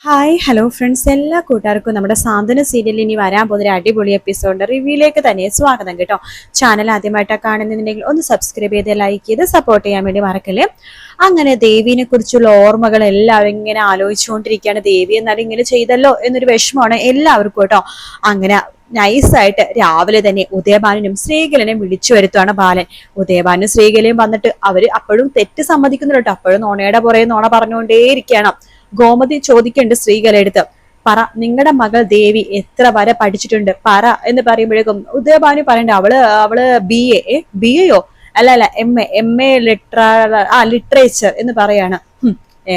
Hi hello friends, എല്ലാ കൂട്ടുകാർക്കും നമ്മുടെ സാന്ത്വന സീരിയലിൽ ഇനി വരാൻ പോകുന്ന ഒരു അടിപൊളി എപ്പിസോഡിന്റെ റിവ്യൂയിലേക്ക് തന്നെ സ്വാഗതം കേട്ടോ. ചാനൽ ആദ്യമായിട്ടാണ് കാണുന്നുണ്ടെങ്കിൽ ഒന്ന് സബ്സ്ക്രൈബ് ചെയ്ത് ലൈക്ക് ചെയ്ത് സപ്പോർട്ട് ചെയ്യാൻ വേണ്ടി മറക്കല്ലേ. അങ്ങനെ ദേവിനെ കുറിച്ചുള്ള ഓർമ്മകൾ എല്ലാവരും ഇങ്ങനെ ആലോചിച്ചുകൊണ്ടിരിക്കുകയാണ്. ദേവി എന്നാലും ഇങ്ങനെ ചെയ്തല്ലോ എന്നൊരു വിഷമമാണ് എല്ലാവർക്കും കേട്ടോ. അങ്ങനെ നൈസായിട്ട് രാവിലെ തന്നെ ഉദയഭാനും ശ്രീകലനെയും വിളിച്ചു വരുത്തുവാണ് ബാലൻ. ഉദയഭാനും ശ്രീകലയും വന്നിട്ട് അവര് അപ്പോഴും തെറ്റ് സമ്മതിക്കുന്നുണ്ട് കേട്ടോ. അപ്പോഴും നോണയുടെ പുറകെ നോണ പറഞ്ഞുകൊണ്ടേയിരിക്കുകയാണ്. ഗോമതി ചോദിക്കേണ്ട സ്ത്രീകളെടുത്ത് പറ, നിങ്ങളുടെ മകൾ ദേവി എത്ര വരെ പഠിച്ചിട്ടുണ്ട് പറ എന്ന് പറയുമ്പോഴേക്കും ഉദയഭാനു പറയണ്ട അവള് ബി എയോ അല്ല എം എ ലിറ്ററേച്ചർ എന്ന് പറയാണ്.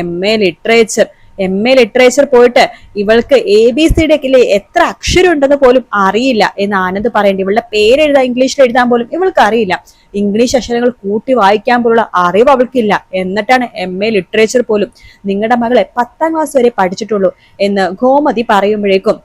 എം എ ലിറ്ററേച്ചർ പോയിട്ട് ഇവൾക്ക് ABCD എത്ര അക്ഷരം ഉണ്ടെന്ന് പോലും അറിയില്ല എന്ന് ആനന്ദ് പറയേണ്ടി. ഇവളുടെ പേരെഴുതാൻ ഇംഗ്ലീഷിൽ എഴുതാൻ പോലും ഇവൾക്ക് അറിയില്ല. ഇംഗ്ലീഷ് അക്ഷരങ്ങൾ കൂട്ടി വായിക്കാൻ പോലുള്ള അറിവ് അവൾക്കില്ല. എന്നിട്ടാണ് MA ലിറ്ററേച്ചർ പോലും. നിങ്ങളുടെ മകളെ 10ാം ക്ലാസ് വരെ പഠിച്ചിട്ടുള്ളൂ എന്ന് ഗോമതി പറയുമ്പോഴേക്കും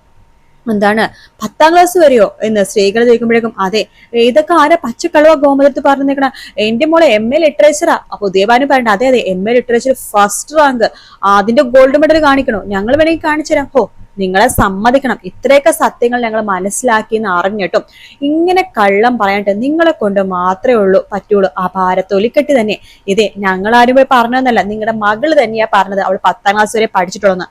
എന്താണ് 10ാം ക്ലാസ് വരെയോ എന്ന് സ്ത്രീകൾ ചോദിക്കുമ്പോഴേക്കും അതെ, ഇതൊക്കെ ആരാ പച്ചക്കളവ ഗോമതത്ത് പറഞ്ഞു നിൽക്കണ, എന്റെ മോളെ MA ലിറ്ററേച്ചറാ. അപ്പൊ ഉദയഭാനു പറയണ്ട അതെ MA ലിറ്ററേച്ചർ ഫസ്റ്റ് റാങ്ക്, അതിന്റെ ഗോൾഡ് മെഡൽ കാണിക്കണോ, ഞങ്ങൾ വേണമെങ്കിൽ കാണിച്ചു തരാം. ഹോ, നിങ്ങളെ സമ്മതിക്കണം, ഇത്രയൊക്കെ സത്യങ്ങൾ ഞങ്ങൾ മനസ്സിലാക്കിയെന്ന് അറിഞ്ഞിട്ടും ഇങ്ങനെ കള്ളം പറയാണ്ട് നിങ്ങളെ കൊണ്ട് മാത്രമേ പറ്റുള്ളൂ. ആ ഭാരത്തൊലിക്കെട്ടി തന്നെ ഇതേ ഞങ്ങളാരും പോയി പറഞ്ഞതെന്നല്ല, നിങ്ങളുടെ മകള് തന്നെയാ പറഞ്ഞത് അവൾ 10ാം ക്ലാസ് വരെ പഠിച്ചിട്ടുള്ളൂ.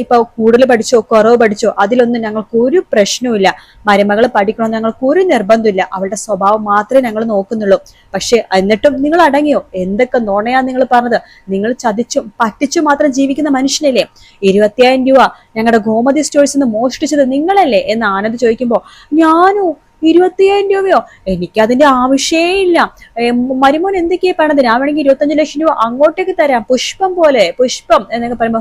ഇപ്പൊ കൂടുതൽ പഠിച്ചോ കുറവ് പഠിച്ചോ അതിലൊന്നും ഞങ്ങൾക്ക് ഒരു പ്രശ്നവുമില്ല. മരുമകൾ പഠിക്കണമെന്ന് ഞങ്ങൾക്ക് ഒരു നിർബന്ധമില്ല. അവളുടെ സ്വഭാവം മാത്രമേ ഞങ്ങൾ നോക്കുന്നുള്ളൂ. പക്ഷെ എന്നിട്ടും നിങ്ങൾ അടങ്ങിയോ? എന്തൊക്കെ നുണയാ നിങ്ങൾ പറഞ്ഞത്? നിങ്ങൾ ചതിച്ചും പറ്റിച്ചും മാത്രം ജീവിക്കുന്ന മനുഷ്യനല്ലേ? 25,000 രൂപ ഞങ്ങളുടെ ഗോമതി സ്റ്റോഴ്സിൽ നിന്ന് മോഷ്ടിച്ചത് നിങ്ങളല്ലേ എന്ന് ആനന്ദ് ചോദിക്കുമ്പോ ഞാനോ 25,000 രൂപയോ? എനിക്ക് അതിന്റെ ആവശ്യമേ ഇല്ല. മരുമോൻ എന്തൊക്കെയാ പറഞ്ഞത്? ഞാൻ വേണമെങ്കിൽ 25 ലക്ഷം രൂപ അങ്ങോട്ടേക്ക് തരാം, പുഷ്പം എന്നൊക്കെ പറയുമ്പോ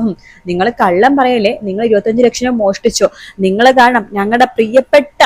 നിങ്ങൾ കള്ളം പറയല്ലേ, നിങ്ങൾ 25 ലക്ഷം രൂപ മോഷ്ടിച്ചോ? നിങ്ങൾ കാരണം ഞങ്ങളുടെ പ്രിയപ്പെട്ട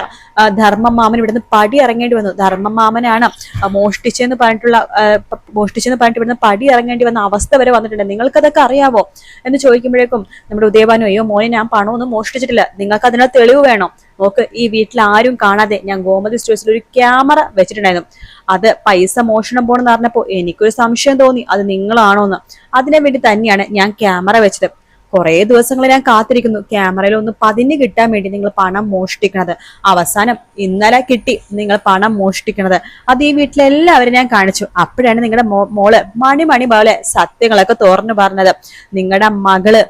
ധർമ്മമാമൻ ഇവിടുന്ന് പടി ഇറങ്ങേണ്ടി വന്നു. ധർമ്മമാമനാണ് മോഷ്ടിച്ചെന്ന് പറഞ്ഞിട്ട് ഇവിടുന്ന് പടി ഇറങ്ങേണ്ടി വന്ന അവസ്ഥ വരെ വന്നിട്ടുണ്ട്. നിങ്ങൾക്കതൊക്കെ അറിയാവോ എന്ന് ചോദിക്കുമ്പോഴേക്കും നമ്മുടെ ഉദയഭാനു അയ്യോ മോനെ, ഞാൻ പണമൊന്നും മോഷ്ടിച്ചിട്ടില്ല, നിങ്ങൾക്ക് അതിനുള്ള തെളിവ് വേണം. നോക്ക്, ഈ വീട്ടിൽ ആരും കാണാതെ ഞാൻ ഗോമതി സ്റ്റോഴ്സിൽ ഒരു ക്യാമറ വെച്ചിട്ടുണ്ടായിരുന്നു. അത് പൈസ മോഷണം പോണെന്ന് പറഞ്ഞപ്പോ എനിക്കൊരു സംശയം തോന്നി, അത് നിങ്ങളാണോന്ന്. അതിനു വേണ്ടി തന്നെയാണ് ഞാൻ ക്യാമറ വെച്ചത്. കുറെ ദിവസങ്ങൾ ഞാൻ കാത്തിരിക്കുന്നു ക്യാമറയിൽ ഒന്ന് പതിഞ്ഞ് കിട്ടാൻ വേണ്ടി നിങ്ങൾ പണം മോഷ്ടിക്കണത്. അവസാനം ഇന്നലെ കിട്ടി നിങ്ങൾ പണം മോഷ്ടിക്കണത്. അത് ഈ വീട്ടിലെല്ലാവരും ഞാൻ കാണിച്ചു. അപ്പോഴാണ് നിങ്ങളുടെ മോള് മണി പോലെ സത്യങ്ങളൊക്കെ തുറന്നു പറഞ്ഞത്. നിങ്ങളുടെ മകള്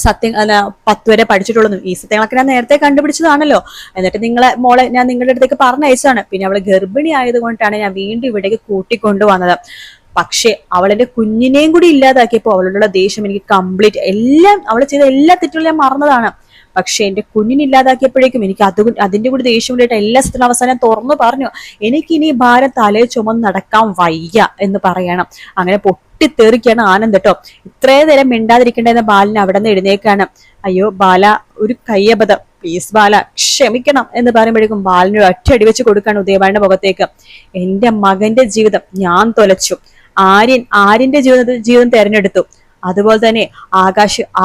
സത്യം 10 വരെ പഠിച്ചിട്ടുള്ളൂ. ഈ സത്യങ്ങളൊക്കെ ഞാൻ നേരത്തെ കണ്ടുപിടിച്ചതാണല്ലോ. എന്നിട്ട് മോളെ ഞാൻ നിങ്ങളുടെ അടുത്തേക്ക് പറഞ്ഞയച്ചതാണ്. പിന്നെ അവള് ഗർഭിണി ആയതുകൊണ്ടാണ് ഞാൻ വീണ്ടും ഇവിടേക്ക് കൂട്ടിക്കൊണ്ടുവന്നത്. പക്ഷെ അവളെന്റെ കുഞ്ഞിനെയും കൂടി ഇല്ലാതാക്കിയപ്പോ അവളുടെ ദേഷ്യം എനിക്ക് കംപ്ലീറ്റ് എല്ലാം അവൾ ചെയ്ത എല്ലാ തെറ്റുകളും ഞാൻ മറന്നതാണ്. പക്ഷെ എന്റെ കുഞ്ഞിനില്ലാതാക്കിയപ്പോഴേക്കും എനിക്ക് അതിന്റെ കൂടി ദേഷ്യം കൂടിയിട്ട് എല്ലാ സ്ഥലത്തും അവസാനം തുറന്നു പറഞ്ഞു, എനിക്കിനി ഭാരം തലയിൽ ചുമന്ന് നടക്കാൻ വയ്യ എന്ന് പറയണം. അങ്ങനെ പൊട്ടിത്തെറിക്കാണ് ആനന്ദ് കേട്ടോ. ഇത്രേ നേരം മിണ്ടാതിരിക്കേണ്ടെന്ന ബാലന് അവിടെ നിന്ന് എഴുന്നേക്കാണ്. അയ്യോ ബാല, ഒരു കയ്യബദ്ധം, പ്ലീസ് ബാല ക്ഷമിക്കണം എന്ന് പറയുമ്പോഴേക്കും ബാലന് ഒറ്റയടി വെച്ച് കൊടുക്കാണ് ഉദയഭാനുടെ മുഖത്തേക്ക്. എന്റെ മകന്റെ ജീവിതം ഞാൻ തൊലച്ചു. ആര്യന്റെ ജീവിതം തെരഞ്ഞെടുത്തു. അതുപോലെ തന്നെ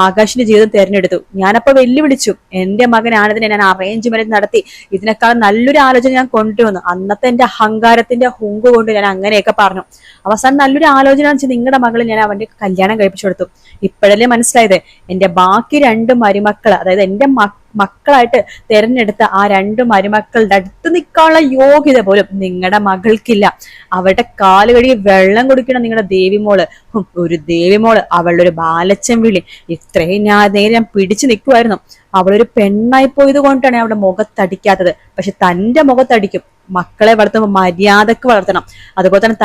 ആകാശിന്റെ ജീവിതം തെരഞ്ഞെടുത്തു. ഞാനപ്പോ വെല്ലുവിളിച്ചു, എന്റെ മകനാണിതിനെ ഞാൻ അറേഞ്ച്മെന്റ് നടത്തി ഇതിനേക്കാൾ നല്ലൊരു ആലോചന ഞാൻ കൊണ്ടുവന്നു. അന്നത്തെ എന്റെ അഹങ്കാരത്തിന്റെ ഹുങ്ക് കൊണ്ട് ഞാൻ അങ്ങനെയൊക്കെ പറഞ്ഞു. അവസാനം നല്ലൊരു ആലോചന വെച്ച് നിങ്ങളുടെ മകളെ ഞാൻ അവന്റെ കല്യാണം കഴിപ്പിച്ചു കൊടുത്തു. ഇപ്പോഴല്ലേ മനസ്സിലായത്, എന്റെ ബാക്കി 2 മരുമക്കൾ, അതായത് എന്റെ മക്കളായിട്ട് തെരഞ്ഞെടുത്ത ആ 2 മരുമക്കളുടെ അടുത്ത് നിൽക്കാനുള്ള യോഗ്യത പോലും നിങ്ങളുടെ മകൾക്കില്ല. അവരുടെ കാല് കഴുകി വെള്ളം കുടിക്കണം നിങ്ങളുടെ ദേവിമോള്. ഒരു ദേവിമോള്, അവളുടെ ഒരു ബാലച്ചൻ വിളി. ഇത്രയും നേരം പിടിച്ചു നിൽക്കുമായിരുന്നു. അവളൊരു പെണ്ണായി പോയത് കൊണ്ടാണ് അവളുടെ മുഖത്തടിക്കാത്തത്. പക്ഷെ തന്റെ മുഖത്തടിക്കും. മക്കളെ വളർത്തുമ്പോൾ മര്യാദക്ക് വളർത്തണം. അതുപോലെ തന്നെ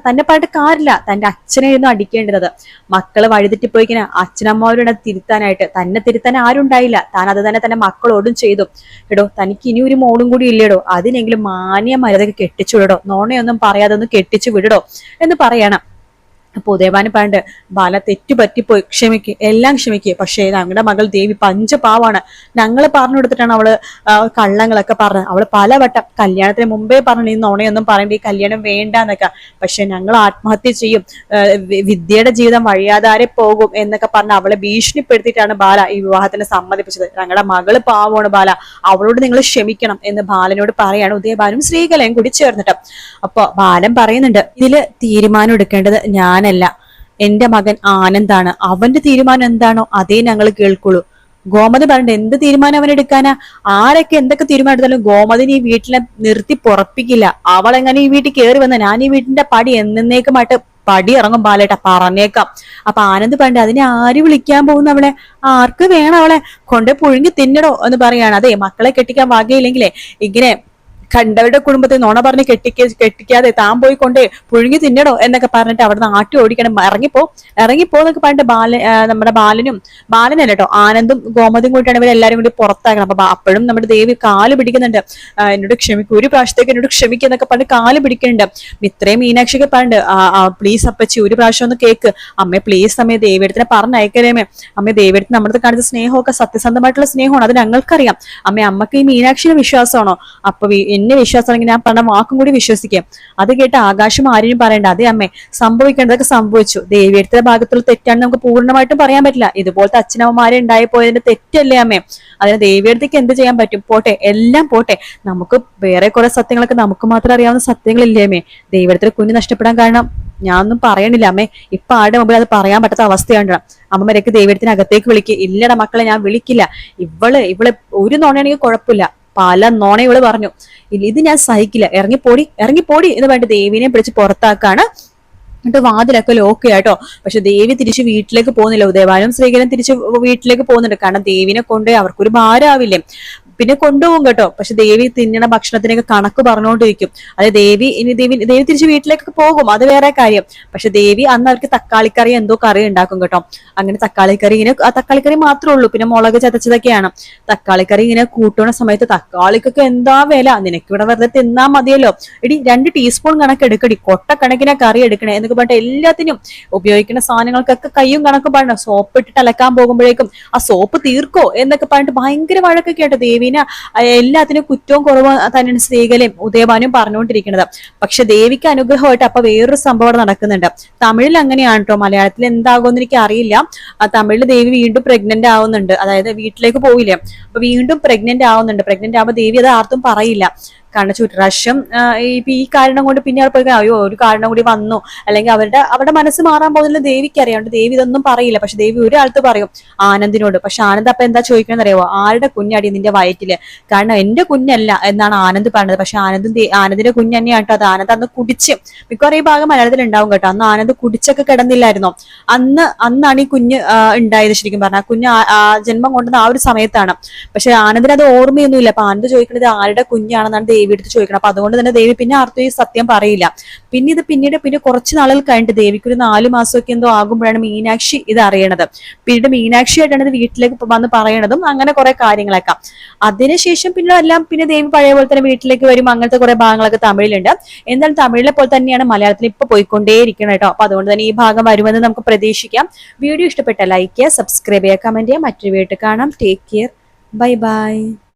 തന്നെ പറഞ്ഞിട്ട് കാര്യമില്ല, തന്റെ അച്ഛനെയായിരുന്നു അടിക്കേണ്ടത്. മക്കള് വഴിതെറ്റിപ്പോയിക്കുന്ന അച്ഛനമ്മമാരുടെ തിരുത്താനായിട്ട് തന്നെ തിരുത്താൻ ആരുണ്ടായില്ല. താൻ അത് തന്നെ തന്റെ മക്കളോടും ചെയ്തു. എടോ, തനിക്ക് ഇനി ഒരു മോളും കൂടി ഇല്ലേടോ, അതിനെങ്കിലും മാന്യ മര്യാദക്ക് കെട്ടിച്ചു വിടടോ, നോണയൊന്നും പറയാതെ ഒന്ന് കെട്ടിച്ചു വിടടോ എന്ന് പറയണം. അപ്പൊ ഉദയഭാനു പറഞ്ഞിട്ട് ബാല തെറ്റുപറ്റിപ്പോയി, എല്ലാം ക്ഷമിക്കുക. പക്ഷേ ഞങ്ങളുടെ മകൾ ദേവി പഞ്ചപാവാണ്. ഞങ്ങൾ പറഞ്ഞു കൊടുത്തിട്ടാണ് അവള് കള്ളങ്ങളൊക്കെ പറഞ്ഞത്. അവള് പലവട്ടം കല്യാണത്തിന് മുമ്പേ പറഞ്ഞു ഈ നുണയൊന്നും പറയേണ്ട, ഈ കല്യാണം വേണ്ടെന്നൊക്കെ. പക്ഷെ ഞങ്ങൾ ആത്മഹത്യ ചെയ്യും, വിദ്യയുടെ ജീവിതം വഴിയാതാരെ പോകും എന്നൊക്കെ പറഞ്ഞ് അവളെ ഭീഷണിപ്പെടുത്തിയിട്ടാണ് ബാല ഈ വിവാഹത്തിന് സമ്മതിപ്പിച്ചത്. ഞങ്ങളുടെ മകള് പാവമാണ് ബാല, അവളോട് നിങ്ങൾ ക്ഷമിക്കണം എന്ന് ബാലനോട് പറയാണ് ഉദയഭാനും ശ്രീകലയും കൂടി ചേർന്നിട്ട്. അപ്പൊ ബാലൻ പറയുന്നുണ്ട്, ഇതില് തീരുമാനം എടുക്കേണ്ടത് ഞാനല്ല, എന്റെ മകൻ ആനന്ദാണ്, അവന്റെ തീരുമാനം എന്താണോ അതേ ഞങ്ങൾ കേൾക്കുള്ളൂ. ഗോമതി പറഞ്ഞിട്ട് എന്ത് തീരുമാനം അവൻ എടുക്കാനാ? ആരൊക്കെ എന്തൊക്കെ തീരുമാനം എടുത്താലും ഗോമതിന് ഈ വീട്ടിലെ നിർത്തി പൊറപ്പിക്കില്ല. അവൾ എങ്ങനെ ഈ വീട്ടിൽ കയറി വന്ന ഞാൻ ഈ വീട്ടിന്റെ പടി എന്നേക്കുമായിട്ട് പടി ഇറങ്ങും ബാലേട്ട, പറഞ്ഞേക്കാം. അപ്പൊ ആനന്ദ് പണ്ട് അതിനെ ആര് വിളിക്കാൻ പോകുന്നു അവളെ? ആർക്ക് വേണം അവളെ? കൊണ്ട് പുഴുങ്ങി തിന്നടോ എന്ന് പറയാണ്. അതെ, മക്കളെ കെട്ടിക്കാൻ വകയില്ലെങ്കിലേ ഇങ്ങനെ കണ്ടവരുടെ കുടുംബത്തെ നുണ പറഞ്ഞ് കെട്ടിക്കാതെ താൻ പോയി കൊണ്ട് പുഴുങ്ങി തിന്നടോ എന്നൊക്കെ പറഞ്ഞിട്ട് അവിടുന്ന് ആട്ടി ഓടിക്കണം. ഇറങ്ങിപ്പോ എന്നൊക്കെ പറഞ്ഞിട്ട് നമ്മുടെ ബാലനല്ല കേട്ടോ, ആനന്ദും ഗോമതിയും കൂട്ടിയാണ് ഇവരെല്ലാരും കൂടി പുറത്താക്കണം. അപ്പൊ അപ്പോഴും നമ്മുടെ ദേവി കാല് പിടിക്കുന്നുണ്ട്. എന്നോട് ക്ഷമിക്കും, ഒരു പ്രാവശ്യത്തേക്ക് എന്നോട് ക്ഷമിക്കുക എന്നൊക്കെ പറഞ്ഞ് കാല് പിടിക്കുന്നുണ്ട്. ഇത്രയും മീനാക്ഷിയൊക്കെ പറഞ്ഞിട്ട് പ്ലീസ് അപ്പച്ചി ഒരു പ്രാവശ്യം ഒന്ന് കേക്ക് അമ്മേ, പ്ലീസ് അമ്മേ, ദേവിയെടുത്തിനെ പറഞ്ഞയക്കലേമേ അമ്മേ, ദേവിയെടുത്ത് നമ്മുടെ കാണിച്ച സ്നേഹമൊക്കെ സത്യസന്ധമായിട്ടുള്ള സ്നേഹമാണ്, അത് ഞങ്ങൾക്കറിയാം അമ്മേ. അമ്മക്ക് ഈ മീനാക്ഷിയുടെ വിശ്വാസമാണോ? അപ്പൊ എന്നെ വിശ്വാസമാണെങ്കിൽ ഞാൻ പറഞ്ഞ വാക്കും കൂടി വിശ്വസിക്കാം. അത് കേട്ട് ആകാശം ആരെയും പറയണ്ട. അതേ അമ്മേ, സംഭവിക്കേണ്ടതൊക്കെ സംഭവിച്ചു. ദേവിയെടുത്ത ഭാഗത്തുള്ള തെറ്റാണ് നമുക്ക് പൂർണ്ണമായിട്ടും പറയാൻ പറ്റില്ല. ഇതുപോലത്തെ അച്ഛനമ്മമാരെ ഉണ്ടായി പോയതിന്റെ തെറ്റല്ലേ അമ്മേ? അതിന് ദേവിയെടുത്തേക്ക് എന്ത് ചെയ്യാൻ പറ്റും? പോട്ടെ, എല്ലാം പോട്ടെ. നമുക്ക് വേറെ കുറെ സത്യങ്ങളൊക്കെ നമുക്ക് മാത്രം അറിയാവുന്ന സത്യങ്ങളില്ലേ അമ്മേ? ദേവിയെടുത്ത കുഞ്ഞ് നഷ്ടപ്പെടാൻ കാരണം ഞാൻ ഒന്നും പറയണില്ല അമ്മേ. ഇപ്പൊ ആരുടെ മുമ്പിൽ അത് പറയാൻ പറ്റാത്ത അവസ്ഥയാണ്. അമ്മമാരൊക്കെ ദേവിയെടുത്തിന് അകത്തേക്ക് വിളിക്കുക. ഇല്ലടാ മക്കളെ, ഞാൻ വിളിക്കില്ല. ഇവള് ഒരു നോണയാണെങ്കിൽ കുഴപ്പമില്ല, പല നോണ ഇവള് പറഞ്ഞു. ഇത് ഞാൻ സഹിക്കില്ല, ഇറങ്ങിപ്പോടി എന്ന് പറഞ്ഞിട്ട് ദേവിനെ പിടിച്ച് പുറത്താക്കാണ്. എന്നിട്ട് വാതിലൊക്കെ ലോക്ക് ആട്ടോ. പക്ഷെ ദേവി തിരിച്ച് വീട്ടിലേക്ക് പോകുന്നില്ല. ഉദയഭാനും ശ്രീകരൻ തിരിച്ച് വീട്ടിലേക്ക് പോകുന്നുണ്ട്. കാരണം ദേവിനെ കൊണ്ട് അവർക്കൊരു ഭാരമാവില്ലേ. പിന്നെ കൊണ്ടുപോകും കേട്ടോ. പക്ഷെ ദേവി തിന്നണ ഭക്ഷണത്തിനൊക്കെ കണക്ക് പറഞ്ഞുകൊണ്ടിരിക്കും. അതായത് ദേവി തിരിച്ച് വീട്ടിലേക്കൊക്കെ പോകും, അത് വേറെ കാര്യം. പക്ഷെ ദേവി അന്ന് അവർക്ക് തക്കാളിക്കറി എന്തോ കറി ഉണ്ടാക്കും കേട്ടോ. അങ്ങനെ തക്കാളിക്കറി തക്കാളിക്കറി മാത്രമേ ഉള്ളൂ, പിന്നെ മുളക് ചതച്ചതൊക്കെയാണ്. തക്കാളിക്കറി ഇങ്ങനെ കൂട്ടുന്ന സമയത്ത് തക്കാളിക്കൊക്കെ എന്താ വില, നിനക്കിവിടെ വെറുതെ തിന്നാ മതിയല്ലോ, എടി 2 ടീസ്പൂൺ കണക്ക് എടുക്കടി, കൊട്ടക്കണക്കിനെ കറി എടുക്കണേ എന്നൊക്കെ പറഞ്ഞിട്ട് എല്ലാത്തിനും ഉപയോഗിക്കുന്ന സാധനങ്ങൾക്കൊക്കെ കയ്യും കണക്കും പറഞ്ഞു. സോപ്പ് ഇട്ടിട്ട് അലക്കാൻ പോകുമ്പോഴേക്കും ആ സോപ്പ് തീർക്കോ എന്നൊക്കെ പറഞ്ഞിട്ട് ഭയങ്കര വഴക്കൊക്കെ ആയിട്ട് ദേവീനെ എല്ലാത്തിനും കുറ്റവും കുറവും തന്നെയാണ് ശ്രീകലയും ഉദയഭാനും പറഞ്ഞുകൊണ്ടിരിക്കുന്നത്. പക്ഷെ ദേവിക്ക് അനുഗ്രഹമായിട്ട് അപ്പൊ വേറൊരു സംഭവം നടക്കുന്നുണ്ട്. തമിഴിൽ അങ്ങനെയാണ് കേട്ടോ, മലയാളത്തിൽ എന്താകുമെന്ന് എനിക്ക് അറിയില്ല. തമിഴിൽ ദേവി വീണ്ടും പ്രഗ്നന്റ് ആവുന്നുണ്ട്. അതായത് വീട്ടിലേക്ക് പോയില്ലേ, അപ്പൊ വീണ്ടും പ്രഗ്നന്റ് ആവുന്നുണ്ട്. പ്രഗ്നന്റ് ആവുമ്പോൾ ദേവി അത് ആർക്കും പറയില്ല. കാരണം ചുറ്റുപ്രാവശ്യം ഇപ്പൊ ഈ കാരണം കൊണ്ട് പിന്നെ അവർ പോയി അയ്യോ ഒരു കാരണം കൂടി വന്നു, അല്ലെങ്കിൽ അവരുടെ മനസ്സ് മാറാൻ പോകുന്നില്ല ദേവിക്ക് അറിയാണ്ട് ദേവി ഇതൊന്നും പറയില്ല. പക്ഷെ ദേവി ഒരാൾക്ക് പറയും, ആനന്ദിനോട്. പക്ഷെ ആനന്ദ് അപ്പൊ എന്താ ചോദിക്കണമെന്ന് അറിയാവോ? ആരുടെ കുഞ്ഞാടി നിന്റെ വയറ്റില്? കാരണം എന്റെ കുഞ്ഞല്ല എന്നാണ് ആനന്ദ് പറഞ്ഞത്. പക്ഷെ ആനന്ദിന്റെ കുഞ്ഞ് തന്നെയാണ് കേട്ടോ അത്. ആനന്ദ് അന്ന് കുടിച്ച്, മിക്കവാറും ഈ ഭാഗം മലയാളത്തിൽ ഉണ്ടാവും കേട്ടോ. അന്ന് ആനന്ദ് കുടിച്ചൊക്കെ കിടന്നില്ലായിരുന്നോ? അന്നാണ് ഈ കുഞ്ഞ് ഉണ്ടായത്. ശരിക്കും പറഞ്ഞാൽ കുഞ്ഞ് ജന്മം കൊണ്ടുവന്ന ആ ഒരു സമയത്താണ്. പക്ഷെ ആനന്ദിന് അത് ഓർമ്മയൊന്നുമില്ല. അപ്പൊ ആനന്ദ് ചോദിക്കുന്നത് ആരുടെ കുഞ്ഞാണെന്നാണ് ദേവി എടുത്ത് ചോദിക്കണം. അപ്പൊ അതുകൊണ്ട് തന്നെ ദേവി പിന്നെ ആർക്കും ഈ സത്യം പറയില്ല. പിന്നെ കുറച്ച് നാളുകൾ കഴിഞ്ഞിട്ട് ദേവിക്ക് ഒരു 4 മാസമൊക്കെ എന്തോ ആകുമ്പോഴാണ് മീനാക്ഷി ഇത് അറിയണത്. പിന്നീട് മീനാക്ഷി ആയിട്ടാണ് ഇത് വീട്ടിലേക്ക് വന്ന് പറയണതും അങ്ങനെ കുറെ കാര്യങ്ങളൊക്കെ. അതിനുശേഷം പിന്നെ ദേവി പഴയ പോലെ തന്നെ വീട്ടിലേക്ക് വരും. അങ്ങനത്തെ കുറെ ഭാഗങ്ങളൊക്കെ തമിഴിലുണ്ട്. എന്നാലും തമിഴിലെ പോലെ തന്നെയാണ് മലയാളത്തിൽ ഇപ്പൊ പോയിക്കൊണ്ടേയിരിക്കണം കേട്ടോ. അപ്പൊ അതുകൊണ്ട് തന്നെ ഈ ഭാഗം വരുമെന്ന് നമുക്ക് പ്രതീക്ഷിക്കാം. വീഡിയോ ഇഷ്ടപ്പെട്ട ലൈക്ക് ചെയ്യുക, സബ്സ്ക്രൈബ് ചെയ്യുക, കമന്റ് ചെയ്യുക. മറ്റൊരു വീഡിയോ കാണാം. Take care, bye bye.